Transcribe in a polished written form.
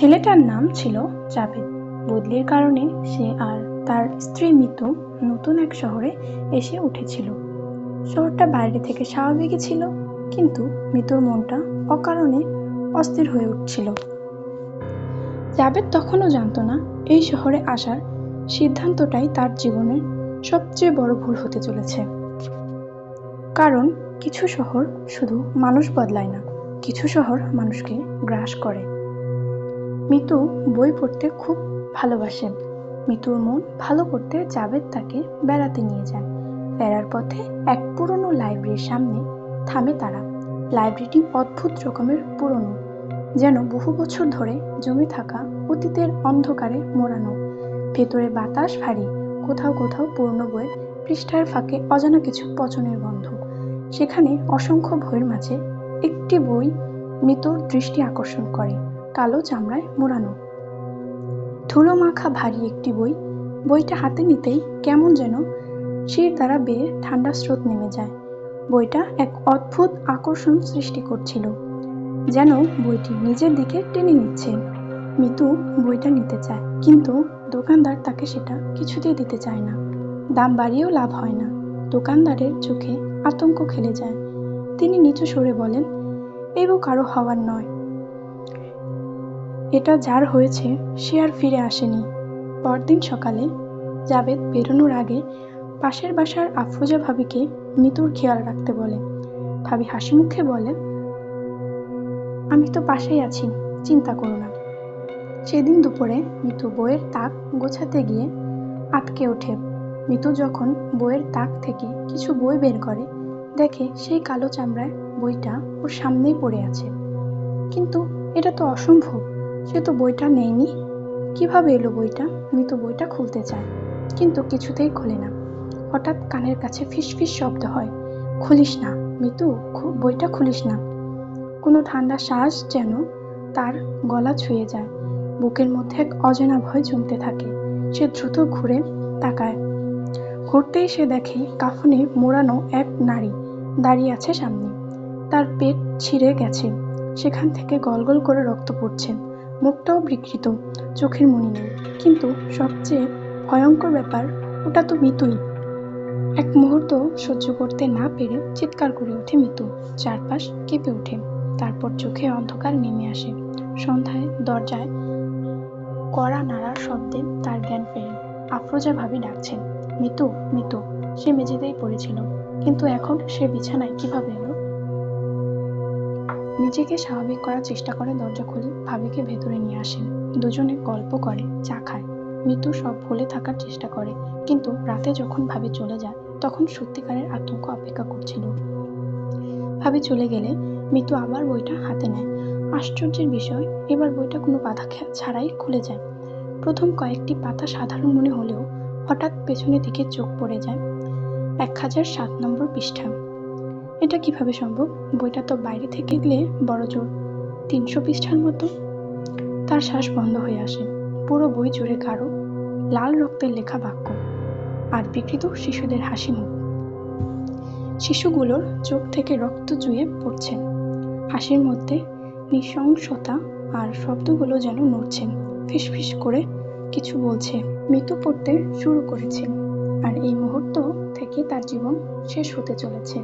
ছেলেটার নাম ছিল জাভেদ। বদলির কারণে সে আর তার স্ত্রী মিতু নতুন এক শহরে এসে উঠেছিল। শহরটা বাইরে থেকে স্বাভাবিকই ছিল, কিন্তু মিতুর মনটা অকারণে অস্থির হয়ে উঠছিল। জাভেদ তখনও জানত না এই শহরে আসার সিদ্ধান্তটাই তার জীবনের সবচেয়ে বড় ভুল হতে চলেছে। কারণ কিছু শহর শুধু মানুষ বদলায় না, কিছু শহর মানুষকে গ্রাস করে। মিতু বই পড়তে খুব ভালোবাসে। মিতুর মন ভালো করতে জাভেদ তাকে বেড়াতে নিয়ে যায়। ফেরার পথে এক পুরনো লাইব্রেরির সামনে থামে তারা। লাইব্রেরিটি অদ্ভুত রকমের পুরনো, যেন বহু বছর ধরে জমে থাকা অতীতের অন্ধকারে মোড়ানো। ভেতরে বাতাস ভারী, কোথাও কোথাও পুরনো বইয়ের পৃষ্ঠার ফাঁকে অজানা কিছু পচনের গন্ধ। সেখানে অসংখ্য বইয়ের মাঝে একটি বই মিতুর দৃষ্টি আকর্ষণ করে। কালো চামড়ায় মোড়ানো, ধুলো মাখা ভারী একটি বই। বইটা হাতে নিতেই কেমন যেন শির দ্বারা বেয়ে ঠান্ডা স্রোত নেমে যায়। বইটা এক অদ্ভুত আকর্ষণ সৃষ্টি করছিল, যেন বইটি নিজের দিকে টেনে নিচ্ছে। মিতু বইটা নিতে চায়, কিন্তু দোকানদার তাকে সেটা কিছুতেই দিতে চায় না। দাম বাড়িয়েও লাভ হয় না। দোকানদারের চোখে আতঙ্ক খেলে যায়। তিনি নিচু স্বরে বলেন, এই বই কারো হওয়ার নয়। এটা যার হয়েছে সে আর ফিরে আসেনি। পরদিন সকালে জাভেদ বেরোনোর আগে পাশের বাসার আফরোজা ভাবিকে মিতুর খেয়াল রাখতে বলে। ভাবি হাসি মুখে বলে, আমি তো পাশেই আছি, চিন্তা করো না। সেদিন দুপুরে মিতু বইয়ের তাক গোছাতে গিয়ে আটকে ওঠে। মিতু যখন বইয়ের তাক থেকে কিছু বই বের করে, দেখে সেই কালো চামড়ায় বইটা ওর সামনেই পড়ে আছে। কিন্তু এটা তো অসম্ভব, সে তো বইটা নেয়নি। কিভাবে এলো বইটা? মিতু বইটা খুলতে চায়, কিন্তু কিছুতেই খোলে না। হঠাৎ কানের কাছে ফিসফিস শব্দ হয়, খুলিস না মিতু, বইটা খুলিস না। কোনো ঠান্ডা শ্বাস যেন তার গলা ছুঁয়ে যায়। বুকের মধ্যে এক অজানা ভয় জমতে থাকে। সে দ্রুত ঘুরে তাকায়। ঘুরতেই সে দেখে কাফনে মোড়ানো এক নারী দাঁড়িয়ে আছে সামনে। তার পেট ছিঁড়ে গেছে, সেখান থেকে গলগল করে রক্ত পড়ছে। মুখটাও বিকৃত, চোখের মনি নেই। কিন্তু সবচেয়ে ভয়ঙ্কর ব্যাপার, ওটা তো মিতুই। এক মুহূর্ত সহ্য করতে না পেরে চিৎকার করে ওঠে মিতু। চারপাশ কেঁপে ওঠে। তারপর চোখে অন্ধকার নেমে আসে। সন্ধ্যায় দরজায় কড়া নাড়ার শব্দে তার জ্ঞান ফেরে। আফরোজা ভাবি ডাকছেন, মিতু মিতু। সে মেঝেতেই পড়েছিল, কিন্তু এখন সে বিছানায় কিভাবে এলো? নিজেকে স্বাভাবিক করার চেষ্টা করে দরজা খুলে ভাবিকে ভেতরে নিয়ে আসেন। দুজনে গল্প করে, চা খায়। মিতু সব ভুলে থাকার চেষ্টা করে, কিন্তু রাতে যখন ভাবি চলে যায়, তখন সত্যিকারের আতঙ্ক অপেক্ষা করছিল। ভাবি চলে গেলে মিতু আবার বইটা হাতে নেয়। আশ্চর্যের বিষয়, এবার বইটা কোনো বাধা ছাড়াই খুলে যায়। প্রথম কয়েকটি পাতা সাধারণ মনে হলেও হঠাৎ পেছনের দিকে চোখ পড়ে যায় 1007 নম্বর পৃষ্ঠা। এটা কিভাবে সম্ভব? বইটা তো বাইরে থেকে গেলে বড়জোর 300 পৃষ্ঠার মতো। তার শ্বাস বন্ধ হয়ে আসে। পুরো বই জুড়ে গাঢ় লাল রক্তের লেখা বাক্য আর বিকৃত শিশুদের হাসি মুখ। শিশুগুলোর চোখ থেকে রক্ত চুইয়ে পড়ছে। হাসির মধ্যে নৃশংসতা, আর শব্দগুলো যেন নড়ছে, ফিসফিস করে কিছু বলছে। মিতু পড়তে শুরু করেছে, আর এই মুহূর্ত থেকে তার জীবন শেষ হতে চলেছে।